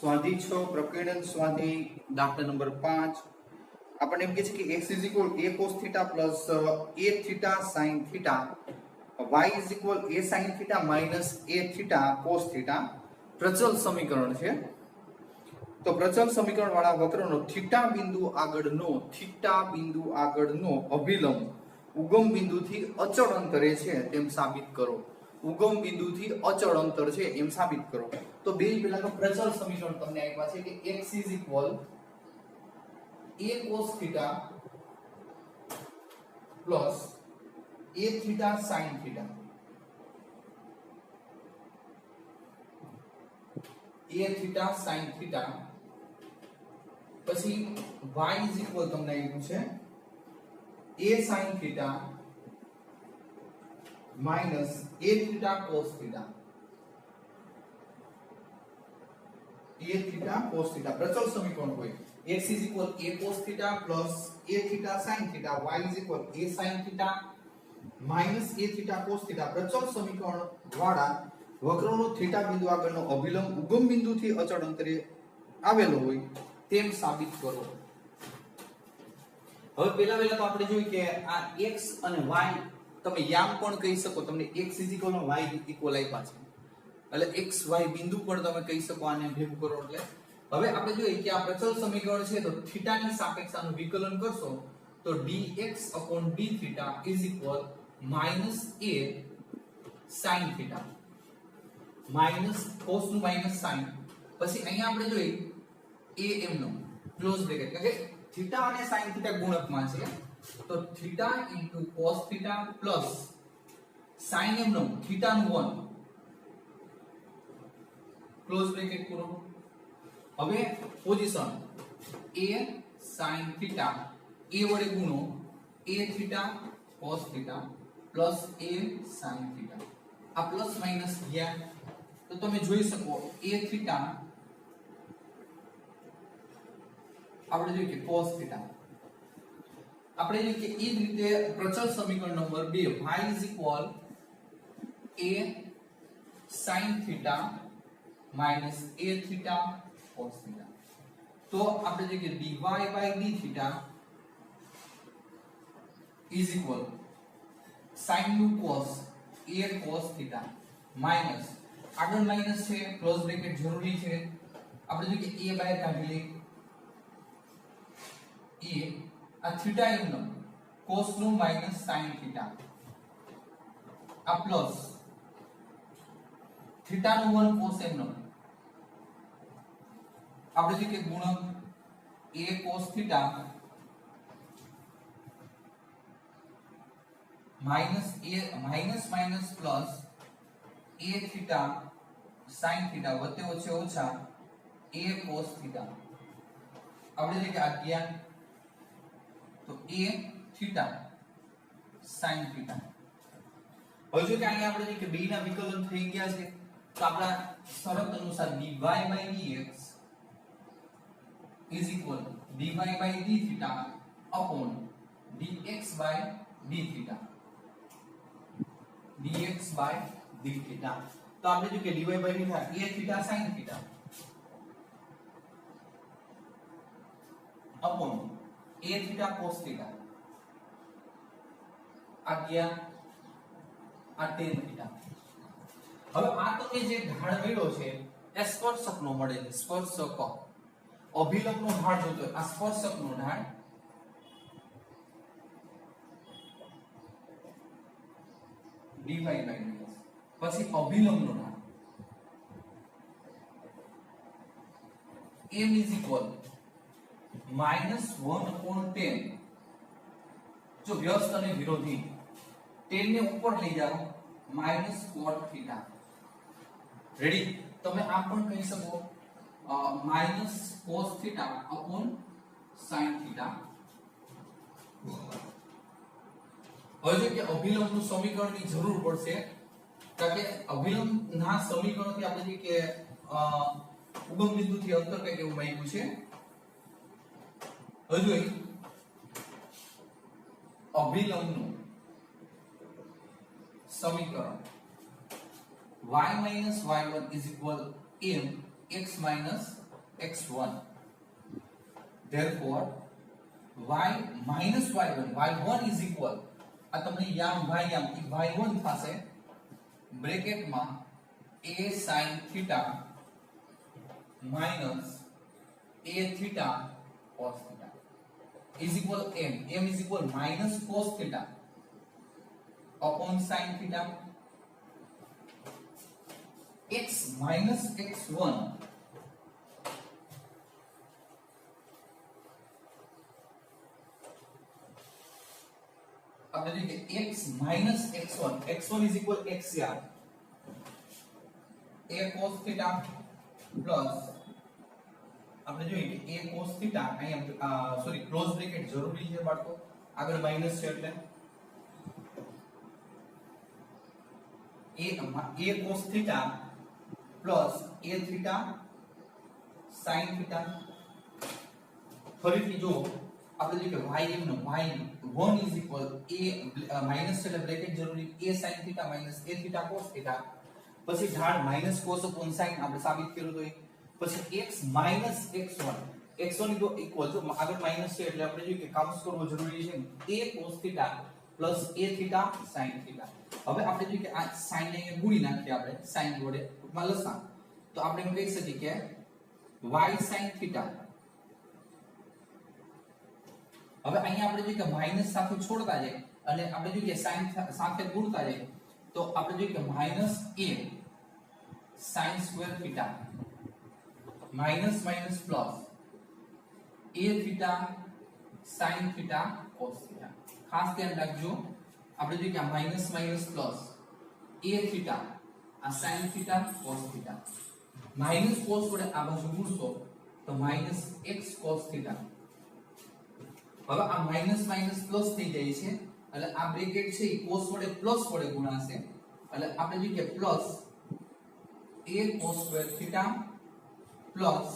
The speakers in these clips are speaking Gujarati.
स्वाध्याय 6 प्रकीर्णन स्वाध्याय दाखला नंबर 5 આપણને એમ કહે છે કે x a cos θ plus a θ sin θ y a sin θ minus a θ cos θ પ્રચલ સમીકરણ છે। તો પ્રચલ સમીકરણ વાળા વક્રનો થીટા બિંદુ આગળનો અભિલંબ ઉગમ બિંદુથી અચળ અંતરે છે તેમ સાબિત કરો। ઉગમ બિંદુથી અચળ અંતર છે એમ સાબિત કરો। તો બે પહેલાનો પ્રચલ સમીકરણ તમને આપ્યા છે કે x a cos θ plus a θ sin θ sin θ પછી y તમને આપ્યું છે a sin θ minus a θ cos θ પ્રચલ સમીકરણ હોય x a cos θ plus a θ sin θ y a sin θ minus a θ cos θ પ્રચલ સમીકરણ વાળા વક્રનો થીટા બિંદુ આગળનો અભિલંબ ઉગમ બિંદુથી અચળ અંતરે આવેલો હોય તેમ સાબિત કરો। હવે પહેલા તો આપણે જોયું કે આ x અને y તમે યામ પણ કહી શકો, તમને x y આપ્યા છે એટલે x y બિંદુ પણ તમે કહી શકો આને ભેગું કરો એટલે। હવે આપણે જોઈએ કે આ પ્રચલ સમીકરણ છે તો થીટા ની સાપેક્ષે આનું વિકલન કરશો તો dx dθ minus a sin θ minus cos નું minus sin પછી અહીંયા આપણે જોઈએ a m નો ક્લોઝ બ્રેકેટ કે થીટા અને sin θ ગુણકમાં છે તો theta cos θ plus sin m નો થીટા નું 1 ક્લોઝ બ્રેકેટ પૂરો। હવે પોઝિશન a sin θ a વડે ગુણો a θ cos θ plus a sin θ આ પ્લસ માઈનસ ગયા તો તમે જોઈ શકો a θ આપણે જોઈએ કે cos θ આપણે જોઈએ કે એ જ રીતે પ્રચલ સમીકરણ number 2 y a sin θ minus a θ cos θ તો આપણે જોઈએ કે dy by dθ is equal sin નું cos a cos θ minus આગળ માઈનસ છે ક્લોઝ બ્રેકેટ જરૂરી છે આપણે જોઈએ કે a બહાર કાઢી લે a આ થીટા m નો cos નું minus sin θ આ પ્લસ થીટા નું 1 cos m નો આપણે જોઈએ કે ગુણક a cos θ minus plus a θ sin θ વત્તે વચ્ચે ઓછા a cos θ આપણે જોઈએ કે આ ગયા તો a θ sin θ હવે જો કે અહીંયા આપણે જોઈએ કે બે ના વિકલન થઈ ગયા છે તો આપણા શરત અનુસાર dy by dx is equal dy by dθ upon dx by dθ તો આપણે જો કે dy by dθ a θ sin θ upon a θ cos θ આ ગયા આ tan θ। હવે આ તમને જે ઢાળ મળ્યો છે એ સ્પર્શકનો મળે છે, સ્પર્શક અભિલંબનો ઢાળ જોતો આ સ્પર્શકનો ઢાળ dy by dx પછી અભિલંબનો ઢાળ m is equal minus 1 upon 10 જો વ્યસ્ત અને વિરોધી 10 ને ઉપર લઈ જાઓ minus cot θ રેડી તમે આ પણ કહી શકો minus cos θ upon sin θ। હવે જો કે અભિલંબનું સમીકરણની જરૂર પડશે કારણ કે અભિલંબના સમીકરણથી આપણે જે કે ઉગમ બિંદુથી અંતર કંઈક એવું માંગ્યું છે। હજુ અભિલંબનું સમીકરણ y y1 is equal m x minus x1 therefore y minus y1 is equal આ તમને યામ y1 થશે બ્રેકેટમાં a sin theta minus a theta cos theta is equal m is equal minus cos theta upon sin theta x minus x1 अब देखिए x minus x1 is equal x यार a cos theta plus આપણે જોઈએ કે a cos theta અહીંયા સોરી ક્લોઝ બ્રેકેટ જરૂરી છે બાળકો આગળ માઈનસ છે એટલે a cos theta plus a theta sin theta ફરીથી જો આપણે જોઈએ કે ym નો y1 is equal a minus એટલે બ્રેકેટ જરૂરી a sin theta minus a theta cos theta પછી ઢાળ માઈનસ cos upon sin આપણે સાબિત કર્યું તો પછી x minus x1 તો ઇક્વલ જો આગળ માઈનસ છે એટલે આપણે જોઈએ કે કાઉન્સ કરવો જરૂરી છે a cos theta plus a theta sin theta હવે આપણે જોઈએ કે આ sin ને અહીંયા ગુણી નાખીએ આપણે sin જોડે ટૂંકમાં લસા તો આપણે એમ કહી શકીએ કે y sin theta હવે અહીંયા આપણે જોઈએ કે માઈનસ સાથે છોડતા જાય અને આપણે જોઈએ કે sin સાથે ગુણતા જાય તો આપણે જોઈએ કે minus a sin square theta minus minus plus a theta sin theta cos theta ખાસ ધ્યાન રાખજો આપણે જોઈએ કે આ minus minus plus a theta આ sin theta cos theta minus cos વડે આ બાજુ ગુણશો તો માઈનસ x cos theta હવે આ માઈનસ માઈનસ પ્લસ થઈ જાય છે એટલે આ બ્રેકેટ છે એ cos વડે પ્લસ વડે ગુણાશે એટલે આપણે જોઈએ કે plus a cos square theta plus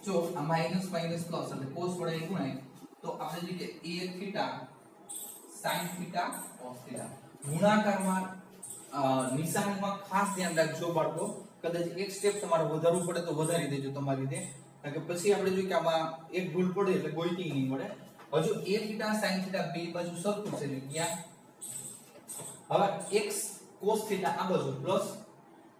જો આ માઈનસ માઈનસ પ્લસ એટલે cos વડે ગુણાય તો આપણે જોઈએ કે a theta sin theta cos theta ગુણાકારમાં નિશાનીમાં ખાસ ધ્યાન રાખજો બાળકો કદાચ એક સ્ટેપ તમારે વધારવું પડે તો વધારી દેજો તમારી રીતે કારણ કે પછી આપણે જોઈએ કે આમાં એક ભૂલ પડે એટલે ગોઈટિંગ નહીં મળે હજુ a theta sin theta બે બાજુ સરખું છે એટલે ગયા હવે x cos theta આ બાજુ પ્લસ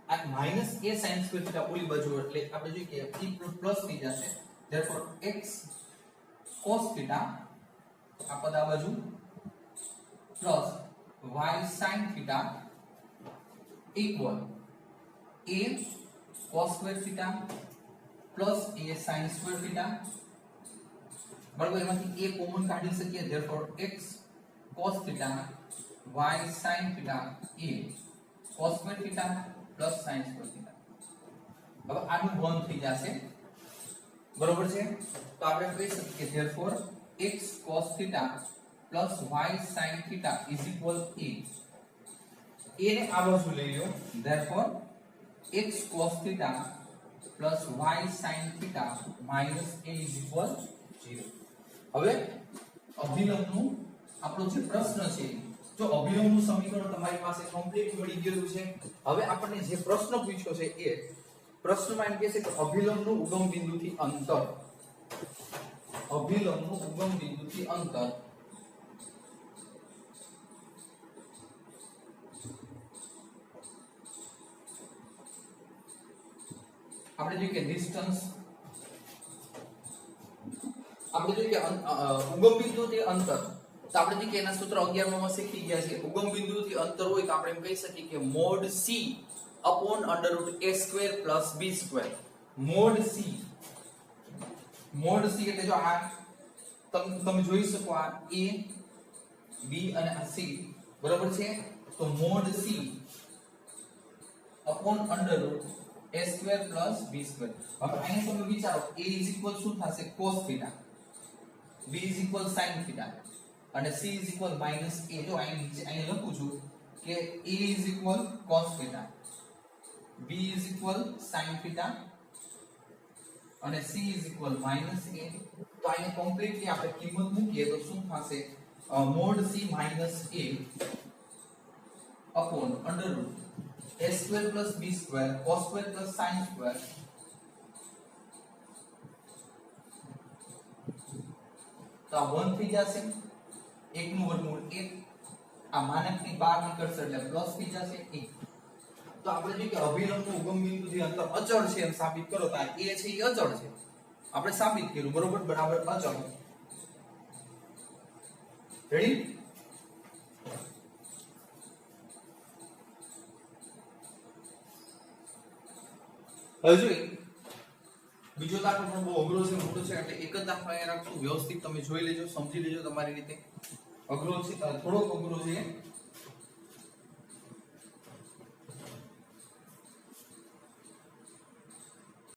આ minus a sin square theta ઓલી બાજુ એટલે આપણે જોઈએ કે e પ્લસ થઈ જશે therefore x cos theta આ પદ આ બાજુ plus y sin theta equal a cos square theta plus a sin square theta બરાબર એમાંથી a કોમન કાઢી શકીએ therefore x cos theta y sin theta a cos square theta plus sin square theta હવે આનું 1 થઈ જશે બરોબર છે તો આપણે કહી શકીએ કે therefore x cos theta plus y sin theta is equal a ને આ બાજુ લઈ લો therefore x cos theta plus y sin theta minus a is equal 0 હવે અભિલંબનું આપણો જે પ્રશ્ન છે જો અભિલંબનું સમીકરણ તમારી પાસે કમ્પ્લીટ મળી ગયું છે હવે આપણને જે પ્રશ્ન પૂછ્યો છે એ પ્રશ્નમાં એમ કહે છે કે અભિલંબનું ઉગમ બિંદુથી અંતર અભિલંબનું ઉગમ બિંદુથી અંતર આપણે જોઈએ કે ડિસ્ટન્સ આપણે જોઈએ કે ઉગમ બિંદુથી અંતર તો આપણે જોઈએ કે એના સૂત્ર 11 માં શીખી ગયા છે ઉગમ બિંદુથી અંતર હોય તો આપણે એમ કહી શકીએ કે mode c upon under root a square plus b square mode c એટલે જો આ તમે જોઈ શકો આ a b અને આ c બરાબર છે તો mode c upon under root a square plus b square હવે અહીંયા તમે વિચારો a is equal શું થશે cos theta b is equal sin theta અને c is equal minus a જો અહીંયા લખું છું કે a is equal cos theta b is equal sin theta અને c is equal minus a તો અહીંયા કમ્પ્લીટલી આપણે કિંમત મૂકીએ તો શું થશે mod c minus a upon under root a square plus b square cos square plus sin square તો આ 1 થઈ જશે 1 નું વર્ગમૂળ 1 આ માનકની બહાર નીકળશે એટલે પ્લસ થઈ જશે 1 તો આપણે જો કે અભિલંબનું ઉગમ બિંદુથી અંતર અચળ છે એમ સાબિત કરો તો આ a છે એ અચળ છે આપણે સાબિત કર્યું બરોબર બરાબર અચળ રેડી હજુ બીજો દાખલો પણ બહુ અઘરો છે મોટો છે એટલે એક જ દાખલો અહીંયા રાખશું વ્યવસ્થિત તમે જોઈ લેજો સમજી લેજો તમારી રીતે અઘરો છે થોડોક અઘરો છે